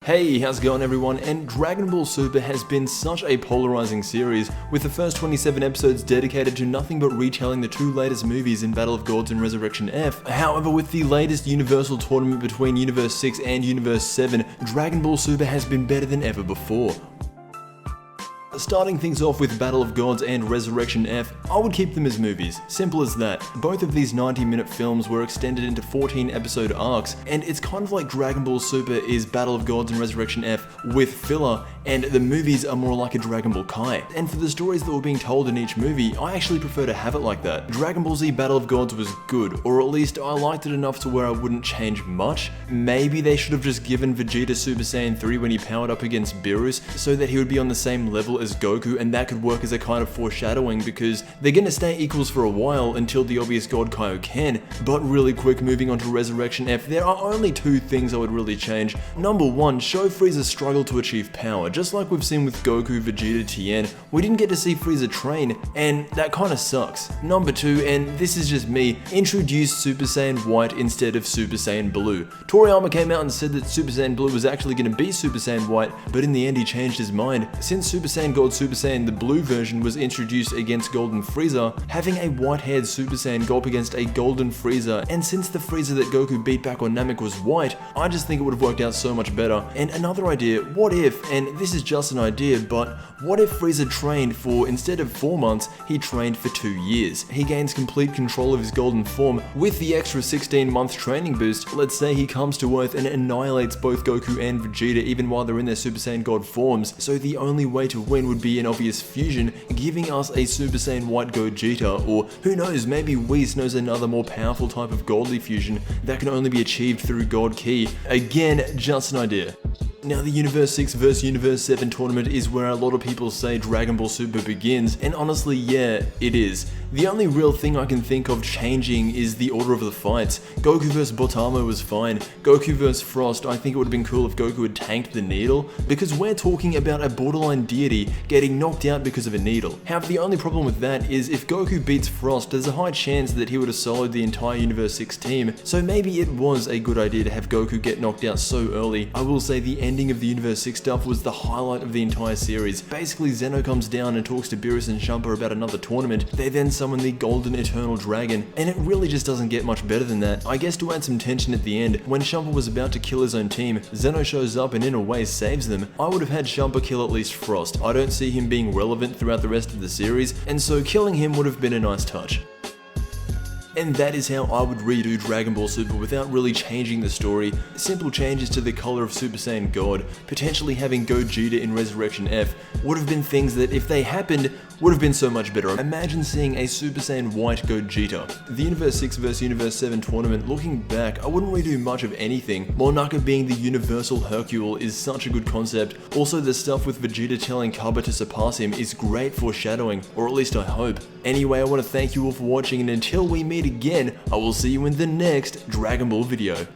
Hey, how's it going everyone? And Dragon Ball Super has been such a polarizing series, with the first 27 episodes dedicated to nothing but retelling the two latest movies in Battle of Gods and Resurrection F. However, with the latest Universal tournament between Universe 6 and Universe 7, Dragon Ball Super has been better than ever before. Starting things off with Battle of Gods and Resurrection F, I would keep them as movies, simple as that. Both of these 90-minute films were extended into 14 episode arcs, and it's kind of like Dragon Ball Super is Battle of Gods and Resurrection F with filler, and the movies are more like a Dragon Ball Kai. And for the stories that were being told in each movie, I actually prefer to have it like that. Dragon Ball Z Battle of Gods was good, or at least I liked it enough to where I wouldn't change much. Maybe they should have just given Vegeta Super Saiyan 3 when he powered up against Beerus, so that he would be on the same level as Goku, and that could work as a kind of foreshadowing because they're gonna stay equals for a while until the obvious God Kaioken. But really quick, moving on to Resurrection F, there are only two things I would really change. Number one, show Frieza's struggle to achieve power. Just like we've seen with Goku, Vegeta, Tien, we didn't get to see Frieza train, and that kinda sucks. Number two, and this is just me, introduce Super Saiyan White instead of Super Saiyan Blue. Toriyama came out and said that Super Saiyan Blue was actually gonna be Super Saiyan White, but in the end he changed his mind. Since Super Saiyan God Super Saiyan the blue version was introduced against Golden Frieza, having a white-haired Super Saiyan go up against a Golden Frieza, and since the Frieza that Goku beat back on Namek was white, I just think it would have worked out so much better. And another idea, what if, and this is just an idea, but what if Frieza trained for, instead of 4 months, he trained for 2 years? He gains complete control of his golden form with the extra 16-month training boost. Let's say he comes to Earth and annihilates both Goku and Vegeta even while they're in their Super Saiyan God forms, so the only way to win would be an obvious fusion, giving us a Super Saiyan White Gogeta, or who knows, maybe Whis knows another more powerful type of Goldly fusion that can only be achieved through God Ki. Again, just an idea. Now, the Universe 6 vs Universe 7 tournament is where a lot of people say Dragon Ball Super begins, and honestly, yeah, it is. The only real thing I can think of changing is the order of the fights. Goku vs Botamo was fine. Goku vs Frost, I think it would have been cool if Goku had tanked the needle, because we're talking about a borderline deity getting knocked out because of a needle. However, the only problem with that is if Goku beats Frost, there's a high chance that he would have soloed the entire Universe 6 team, so maybe it was a good idea to have Goku get knocked out so early. I will say the ending of the Universe 6 stuff was the highlight of the entire series. Basically, Zeno comes down and talks to Beerus and Champa about another tournament. They then summon the Golden Eternal Dragon, and it really just doesn't get much better than that. I guess to add some tension at the end, when Champa was about to kill his own team, Zeno shows up and in a way saves them. I would have had Champa kill at least Frost. I don't see him being relevant throughout the rest of the series, and so killing him would have been a nice touch. And that is how I would redo Dragon Ball Super without really changing the story. Simple changes to the color of Super Saiyan God, potentially having Gogeta in Resurrection F, would have been things that, if they happened, would have been so much better. Imagine seeing a Super Saiyan White Gogeta. The Universe 6 vs Universe 7 tournament, looking back, I wouldn't redo much of anything. Monaka being the Universal Hercule is such a good concept. Also, the stuff with Vegeta telling Kaba to surpass him is great foreshadowing, or at least I hope. Anyway, I want to thank you all for watching, and until we meet again, I will see you in the next Dragon Ball video.